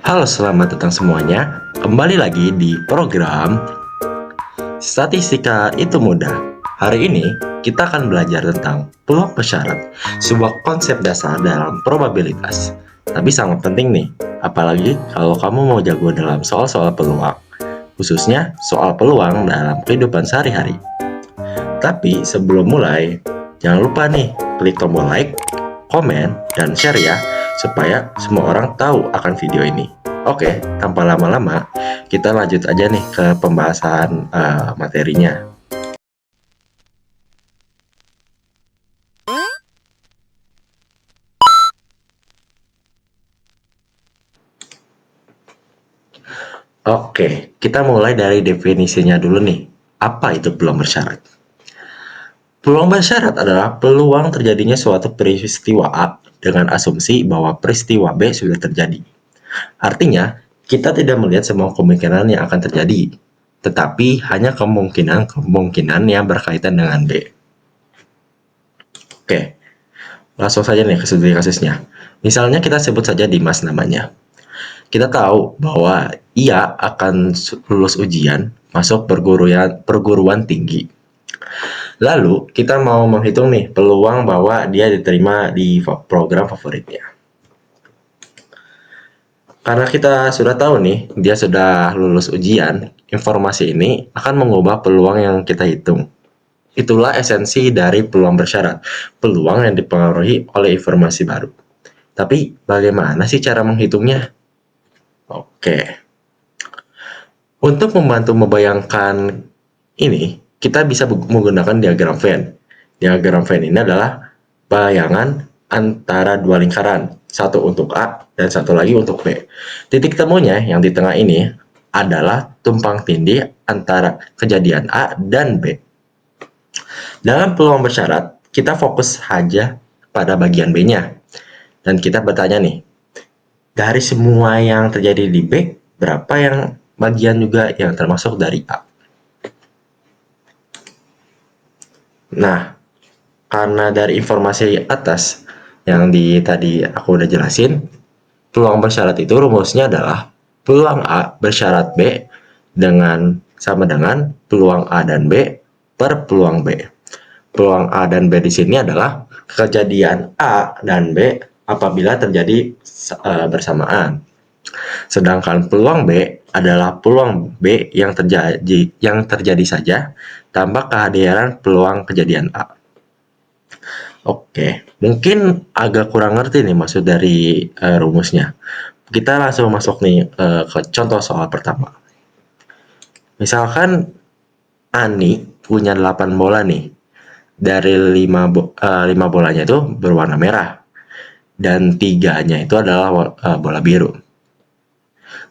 Halo, selamat datang semuanya. Kembali lagi di program Statistika Itu Mudah. Hari ini kita akan belajar tentang peluang persyarat, sebuah konsep dasar dalam probabilitas. Tapi sangat penting nih, apalagi kalau kamu mau jago dalam soal-soal peluang, khususnya soal peluang dalam kehidupan sehari-hari. Tapi sebelum mulai, jangan lupa nih klik tombol like, komen, dan share ya, supaya semua orang tahu akan video ini. Oke, tanpa lama-lama, kita lanjut aja nih ke pembahasan materinya. Oke, kita mulai dari definisinya dulu nih. Apa itu peluang bersyarat? Peluang bersyarat adalah peluang terjadinya suatu peristiwa A dengan asumsi bahwa peristiwa B sudah terjadi. Artinya, kita tidak melihat semua kemungkinan yang akan terjadi, tetapi hanya kemungkinan-kemungkinan yang berkaitan dengan B. Oke, langsung saja nih ke studi kasusnya. Misalnya kita sebut saja Dimas namanya. Kita tahu bahwa ia akan lulus ujian masuk perguruan tinggi. Lalu kita mau menghitung nih peluang bahwa dia diterima di program favoritnya. Karena kita sudah tahu nih, dia sudah lulus ujian, informasi ini akan mengubah peluang yang kita hitung. Itulah esensi dari peluang bersyarat, peluang yang dipengaruhi oleh informasi baru. Tapi bagaimana sih cara menghitungnya? Oke, untuk membantu membayangkan ini, kita bisa menggunakan diagram Venn. Diagram Venn ini adalah bayangan antara dua lingkaran, satu untuk A dan satu lagi untuk B. Titik temunya yang di tengah ini adalah tumpang tindih antara kejadian A dan B. Dalam peluang bersyarat, kita fokus saja pada bagian B-nya. Dan kita bertanya nih, dari semua yang terjadi di B, berapa yang bagian juga yang termasuk dari A? Nah, karena dari informasi atas yang tadi aku udah jelasin, peluang bersyarat itu rumusnya adalah peluang A bersyarat B sama dengan peluang A dan B per peluang B. Peluang A dan B di sini adalah kejadian A dan B apabila terjadi bersamaan. Sedangkan peluang B adalah peluang B yang terjadi saja tanpa kehadiran peluang kejadian A. Oke, mungkin agak kurang ngerti nih maksud dari rumusnya. Kita langsung masuk nih ke contoh soal pertama. Misalkan Ani punya 8 bola nih. Dari 5 bolanya itu berwarna merah. Dan 3-nya itu adalah bola biru.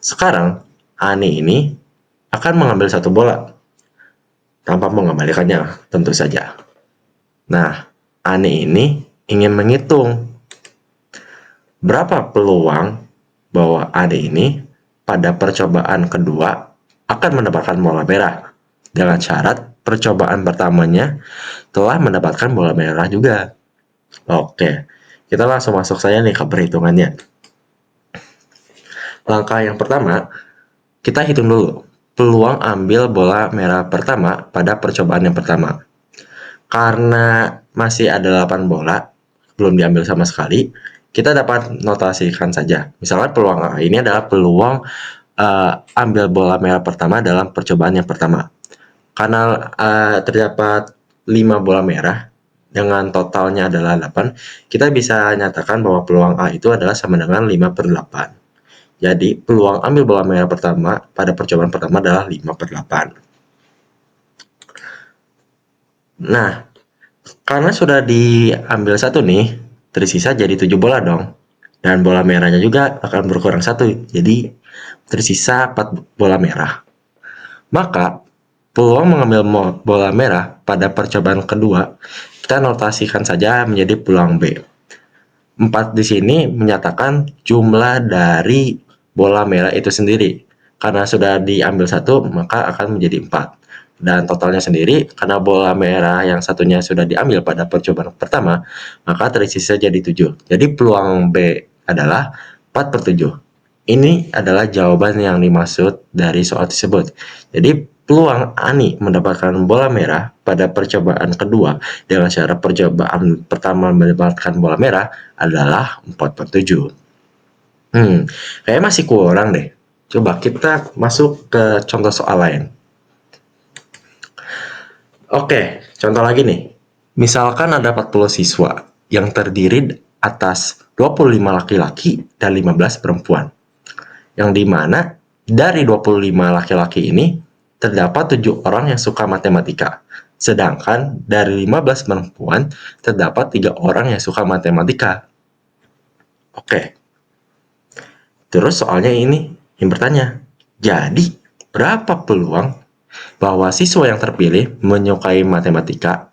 Sekarang Ani ini akan mengambil satu bola tanpa mengembalikannya, tentu saja. Nah, Ani ini ingin menghitung berapa peluang bahwa Ani ini pada percobaan kedua akan mendapatkan bola merah dengan syarat percobaan pertamanya telah mendapatkan bola merah juga. Oke, kita langsung masuk saja nih ke perhitungannya. Langkah yang pertama, kita hitung dulu peluang ambil bola merah pertama pada percobaan yang pertama. Karena masih ada 8 bola, belum diambil sama sekali, kita dapat notasikan saja. Misalnya peluang A ini adalah peluang ambil bola merah pertama dalam percobaan yang pertama. Karena terdapat 5 bola merah dengan totalnya adalah 8, kita bisa nyatakan bahwa peluang A itu adalah sama dengan 5/8. Jadi, peluang ambil bola merah pertama pada percobaan pertama adalah 5/8. Nah, karena sudah diambil satu nih, tersisa jadi 7 bola dong. Dan bola merahnya juga akan berkurang satu, jadi tersisa 4 bola merah. Maka, peluang mengambil bola merah pada percobaan kedua, kita notasikan saja menjadi peluang B. 4 di sini menyatakan jumlah dari bola merah itu sendiri. Karena sudah diambil satu, maka akan menjadi 4. Dan totalnya sendiri, karena bola merah yang satunya sudah diambil pada percobaan pertama, maka tersisa jadi 7. Jadi peluang B adalah 4/7. Ini adalah jawaban yang dimaksud dari soal tersebut. Jadi, peluang Ani mendapatkan bola merah pada percobaan kedua dengan cara percobaan pertama mendapatkan bola merah adalah 4/7. Kayaknya masih kurang deh. Coba kita masuk ke contoh soal lain. Oke, contoh lagi nih. Misalkan ada 40 siswa yang terdiri atas 25 laki-laki dan 15 perempuan. Yang dimana dari 25 laki-laki ini terdapat 7 orang yang suka matematika. Sedangkan dari 15 perempuan terdapat 3 orang yang suka matematika. Oke, terus soalnya ini yang bertanya, jadi berapa peluang bahwa siswa yang terpilih menyukai matematika,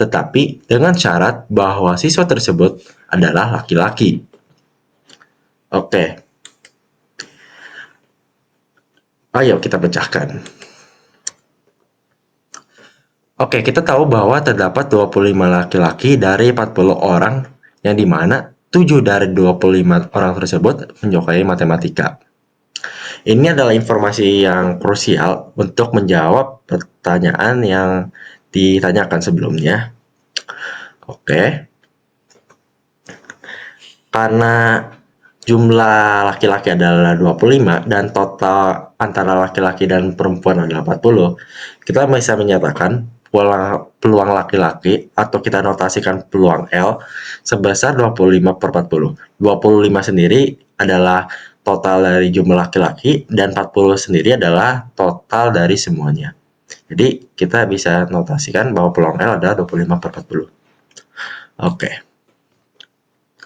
tetapi dengan syarat bahwa siswa tersebut adalah laki-laki? Oke, ayo kita pecahkan. Oke, kita tahu bahwa terdapat 25 laki-laki dari 40 orang, yang dimana 7 dari 25 orang tersebut menyukai matematika. Ini adalah informasi yang krusial untuk menjawab pertanyaan yang ditanyakan sebelumnya. Oke, karena jumlah laki-laki adalah 25 dan total antara laki-laki dan perempuan adalah 40, kita bisa menyatakan peluang laki-laki atau kita notasikan peluang L sebesar 25/40. 25 sendiri adalah total dari jumlah laki-laki dan 40 sendiri adalah total dari semuanya. Jadi kita bisa notasikan bahwa peluang L adalah 25/40. Oke.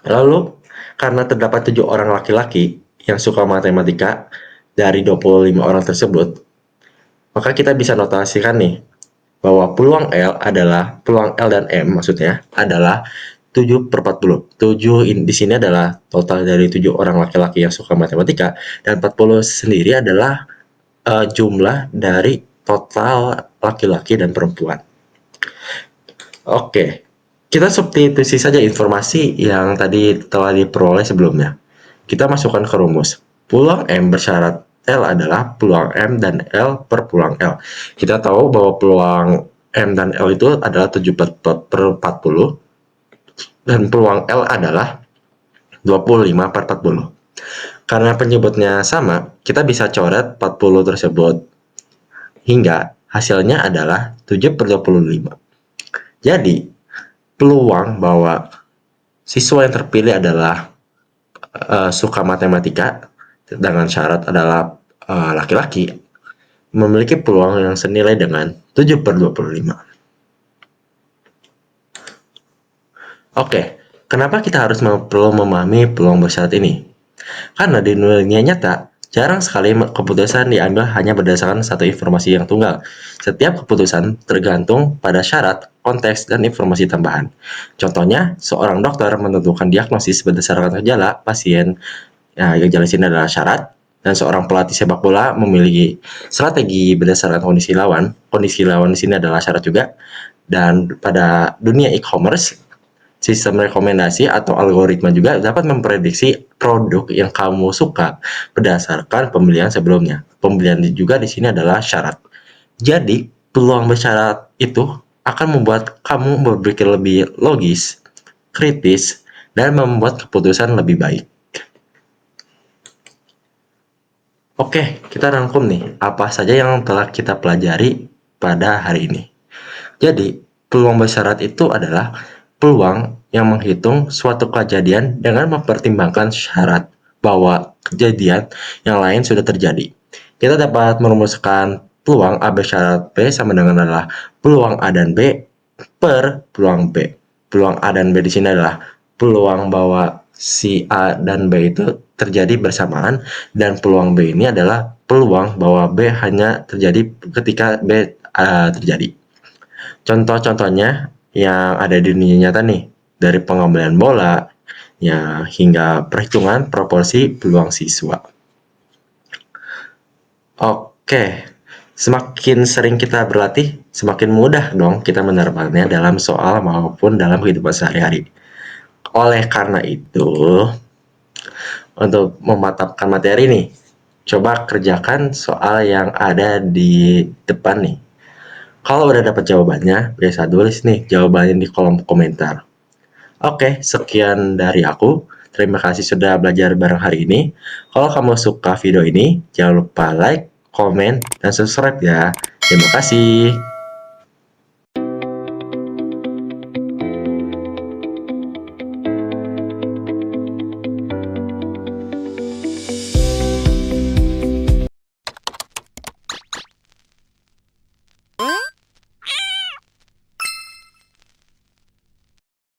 Lalu, karena terdapat 7 orang laki-laki yang suka matematika dari 25 orang tersebut, maka kita bisa notasikan nih bahwa peluang L dan M maksudnya adalah 7/40. 7 di sini adalah total dari 7 orang laki-laki yang suka matematika, dan 40 sendiri adalah jumlah dari total laki-laki dan perempuan. Oke, kita substitusi saja informasi yang tadi telah diperoleh sebelumnya. Kita masukkan ke rumus. Peluang M bersyarat L adalah peluang M dan L per peluang L. Kita tahu bahwa peluang M dan L itu adalah 7/40 dan peluang L adalah 25/40. Karena penyebutnya sama, kita bisa coret 40 tersebut hingga hasilnya adalah 7/25. Jadi, peluang bahwa siswa yang terpilih adalah suka matematika dengan syarat adalah laki-laki memiliki peluang yang senilai dengan 7/25. Oke, kenapa kita harus perlu memahami peluang bersyarat ini? Karena di dunia nyata, jarang sekali keputusan diambil hanya berdasarkan satu informasi yang tunggal. Setiap keputusan tergantung pada syarat, konteks, dan informasi tambahan. Contohnya, seorang dokter menentukan diagnosis berdasarkan gejala pasien, gejala sini adalah syarat, dan seorang pelatih sepak bola memiliki strategi berdasarkan kondisi lawan. Kondisi lawan di sini adalah syarat juga. Dan pada dunia e-commerce, sistem rekomendasi atau algoritma juga dapat memprediksi produk yang kamu suka berdasarkan pembelian sebelumnya. Pembelian juga di sini adalah syarat. Jadi, peluang bersyarat itu akan membuat kamu berpikir lebih logis, kritis, dan membuat keputusan lebih baik. Oke, kita rangkum nih apa saja yang telah kita pelajari pada hari ini. Jadi, peluang bersyarat itu adalah peluang yang menghitung suatu kejadian dengan mempertimbangkan syarat bahwa kejadian yang lain sudah terjadi. Kita dapat merumuskan peluang A bersyarat B sama dengan adalah peluang A dan B per peluang B. Peluang A dan B di sini adalah peluang bahwa si A dan B itu terjadi bersamaan, dan peluang B ini adalah peluang bahwa B hanya terjadi ketika B terjadi. Contoh-contohnya yang ada di dunia nyata nih, dari pengambilan bola ya hingga perhitungan proporsi peluang siswa. Oke, semakin sering kita berlatih, semakin mudah dong kita menerapkannya dalam soal maupun dalam kehidupan sehari-hari. Oleh karena itu, Untuk memantapkan materi nih, coba kerjakan soal yang ada di depan nih. Kalau udah dapat jawabannya, biasa tulis nih jawabannya di kolom komentar. Oke, sekian dari aku. Terima kasih sudah belajar bareng hari ini. Kalau kamu suka video ini, jangan lupa like, komen, dan subscribe ya. Terima kasih.